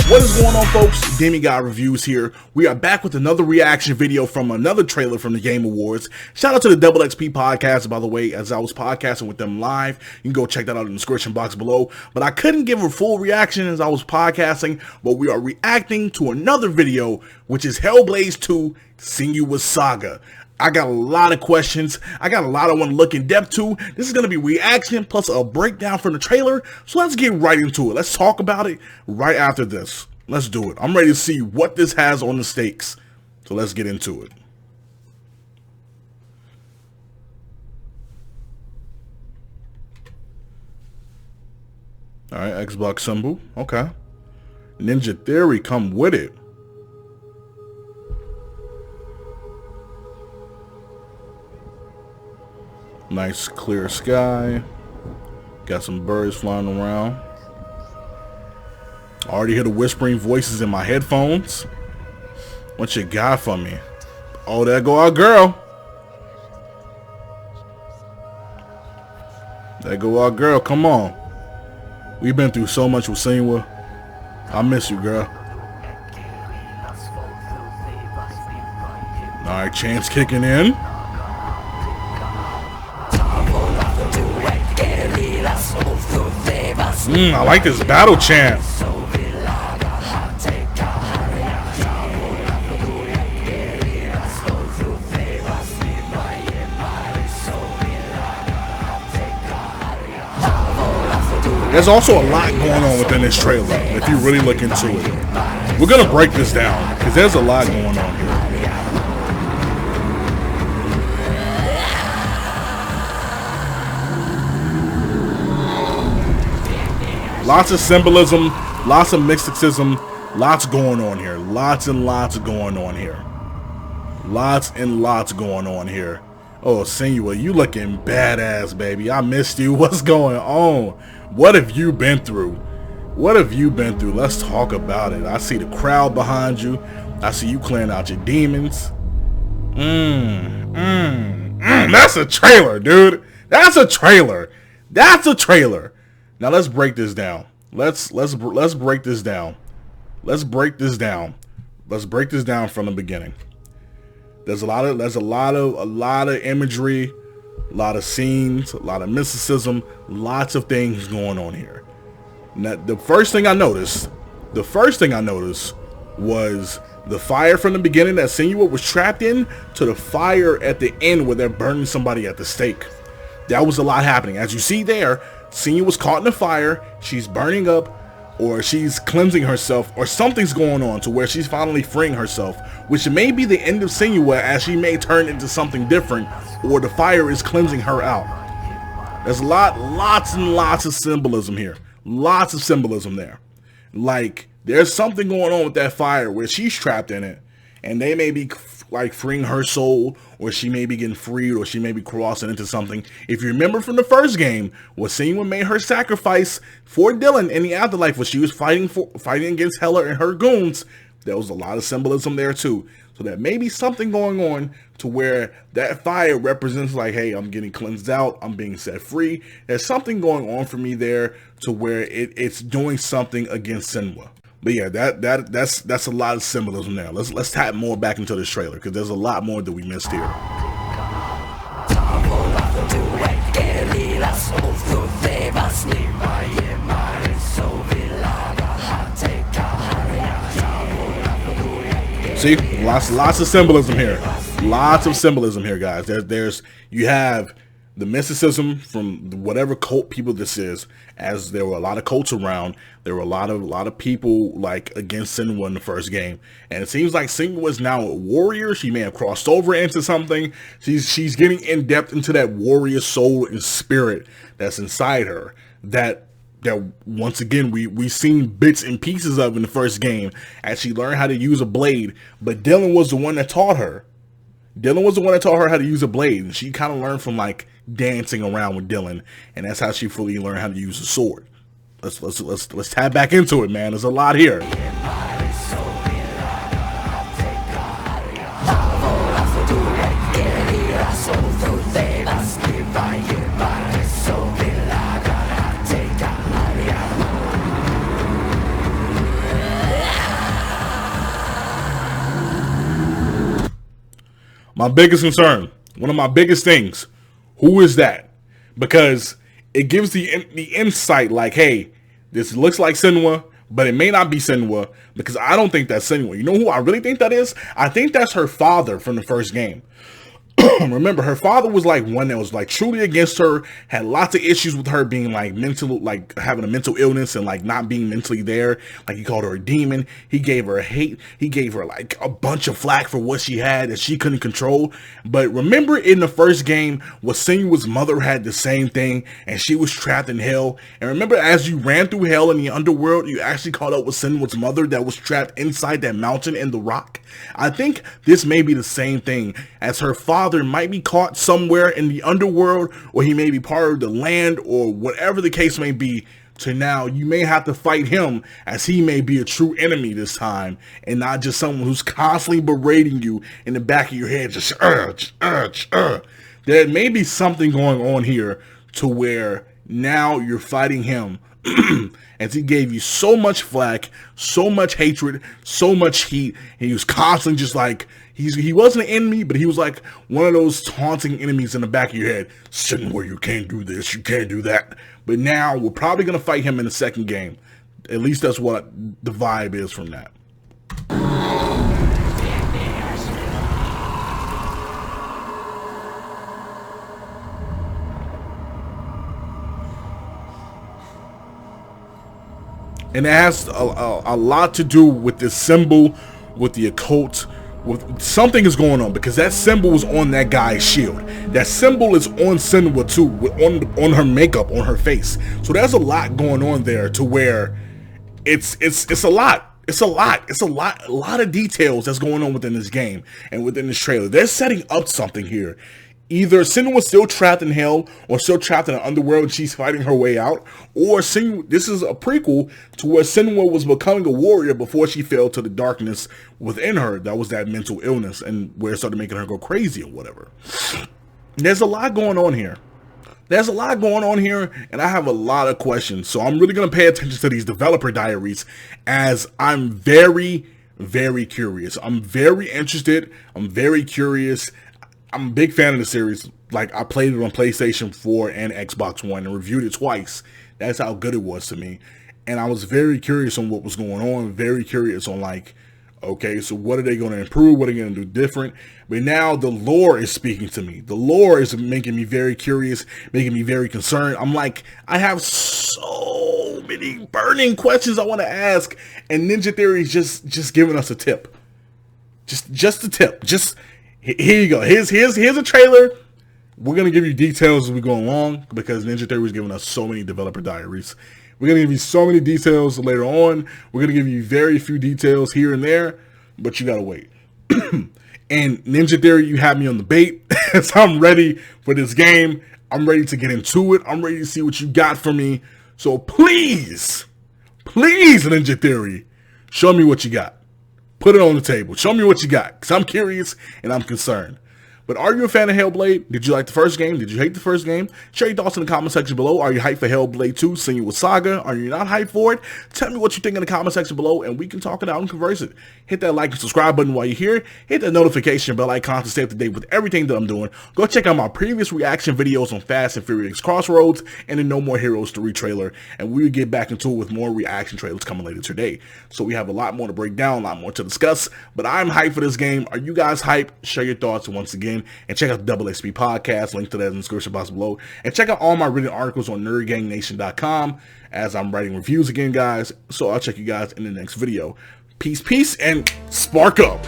What is going on, folks? DemiGodReviews here. We are back with another reaction video from another trailer from the Game Awards. Shout out to the Double XP podcast, by the way, as I was podcasting with them live. You can go check that out in the description box below. But I couldn't give a full reaction as I was podcasting, but we are reacting to another video, which is Hellblade 2 Senua's Saga. I got a lot of questions. I got a lot I want to look in depth to. This is going to be reaction plus a breakdown from the trailer. So let's get right into it. Let's talk about it right after this. Let's do it. I'm ready to see what this has on the stakes. So let's get into it. All right, Xbox symbol. Okay. Ninja Theory come with it. Nice clear sky. Got some birds flying around. I already hear the whispering voices in my headphones. What you got for me? Oh, there go our girl. There go our girl. Come on. We've been through so much with Senua. I miss you, girl. Alright, chants kicking in. I like this battle chant. There's also a lot going on within this trailer, if you really look into it. We're going to break this down, because there's a lot going on here. Lots of symbolism, lots of mysticism, lots going on here. Lots and lots going on here. Lots and lots going on here. Oh, Senua, you looking badass, baby. I missed you. What's going on? What have you been through? What have you been through? Let's talk about it. I see the crowd behind you. I see you clearing out your demons. That's a trailer, dude. That's a trailer. That's a trailer. Now let's break this down. Let's break this down. Let's break this down. Let's break this down from the beginning. There's a lot of imagery, a lot of scenes, a lot of mysticism, lots of things going on here. Now, the first thing I noticed was the fire from the beginning that Senua was trapped in to the fire at the end where they're burning somebody at the stake. That was a lot happening. As you see there, Senua was caught in the fire, she's burning up, or she's cleansing herself, or something's going on to where she's finally freeing herself, which may be the end of Senua, as she may turn into something different, or the fire is cleansing her out. There's lots and lots of symbolism here. Lots of symbolism there. Like, there's something going on with that fire where she's trapped in it, and they may be like freeing her soul, or she may be getting freed, or she may be crossing into something. If you remember from the first game, what Senua made her sacrifice for Dylan in the afterlife, when she was fighting against Hela and her goons, there was a lot of symbolism there too. So there may be something going on to where that fire represents like, hey, I'm getting cleansed out, I'm being set free. There's something going on for me there to where it's doing something against Senua. But yeah, that's a lot of symbolism there. Let's tap more back into this trailer, because there's a lot more that we missed here. See, lots of symbolism here. Lots of symbolism here, guys. You have the mysticism from whatever cult people this is, as there were a lot of cults around. There were a lot of people like against Senua in the first game, and it seems like Senua is now a warrior. She may have crossed over into something. She's getting in depth into that warrior soul and spirit that's inside her. That once again we seen bits and pieces of in the first game as she learned how to use a blade. But Dylan was the one that taught her. Dylan was the one that taught her how to use a blade, and she kind of learned from like dancing around with Dylan, and that's how she fully learned how to use a sword. Let's tap back into it, man. There's a lot here. My biggest concern, one of my biggest things, who is that? Because it gives the insight like, hey, this looks like Senua, but it may not be Senua, because I don't think that's Senua. You know who I really think that is? I think that's her father from the first game. Remember, her father was like one that was like truly against her, had lots of issues with her being like mental, like having a mental illness and like not being mentally there. Like he called her a demon. He gave her hate. He gave her like a bunch of flack for what she had that she couldn't control. But remember in the first game, what Senua's mother had the same thing and she was trapped in hell. And remember, as you ran through hell in the underworld, you actually caught up with Senua's mother that was trapped inside that mountain in the rock. I think this may be the same thing, as her father might be caught somewhere in the underworld, or he may be part of the land, or whatever the case may be. So now you may have to fight him, as he may be a true enemy this time, and not just someone who's constantly berating you in the back of your head, just There may be something going on here to where now you're fighting him as he gave you so much flack, so much hatred, so much heat. And he was constantly just like, he wasn't an enemy, but he was like one of those taunting enemies in the back of your head. Sitting where you can't do this, you can't do that. But now we're probably going to fight him in the second game. At least that's what the vibe is from that. And it has a lot to do with this symbol, with the occult, with something is going on, because that symbol is on that guy's shield. That symbol is on Senua too, on her makeup, on her face. So there's a lot going on there to where it's a lot. It's a lot of details that's going on within this game and within this trailer. They're setting up something here. Either Senua's still trapped in hell, or still trapped in the underworld and she's fighting her way out, or this is a prequel to where Senua was becoming a warrior before she fell to the darkness within her. That was that mental illness, and where it started making her go crazy or whatever. There's a lot going on here. And I have a lot of questions. So I'm really going to pay attention to these developer diaries, as I'm very, very curious. I'm very interested. I'm very curious. I'm a big fan of the series. Like, I played it on PlayStation 4 and Xbox One and reviewed it twice. That's how good it was to me. And I was very curious on what was going on. Very curious on, like, okay, so what are they going to improve? What are they going to do different? But now the lore is speaking to me. The lore is making me very curious, making me very concerned. I'm like, I have so many burning questions I want to ask. And Ninja Theory is just giving us a tip. Just a tip. Here you go. Here's a trailer. We're going to give you details as we go along, because Ninja Theory is giving us so many developer diaries. We're going to give you so many details later on. We're going to give you very few details here and there, but you got to wait. And Ninja Theory, you have me on the bait. So I'm ready for this game. I'm ready to get into it. I'm ready to see what you got for me. So please, Ninja Theory, show me what you got. Put it on the table. Show me what you got, because I'm curious and I'm concerned. But are you a fan of Hellblade? Did you like the first game? Did you hate the first game? Share your thoughts in the comment section below. Are you hyped for Hellblade 2? Senua Saga? Are you not hyped for it? Tell me what you think in the comment section below, and we can talk it out and converse it. Hit that like and subscribe button while you're here. Hit that notification bell icon to stay up to date with everything that I'm doing. Go check out my previous reaction videos on Fast and Furious Crossroads and the No More Heroes 3 trailer. And we will get back into it with more reaction trailers coming later today. So we have a lot more to break down, a lot more to discuss. But I'm hyped for this game. Are you guys hyped? Share your thoughts once again. And check out the Double XP podcast, link to that in the description box below. And check out all my written articles on nerdgangnation.com as I'm writing reviews again, guys. So I'll check you guys in the next video. Peace, and spark up.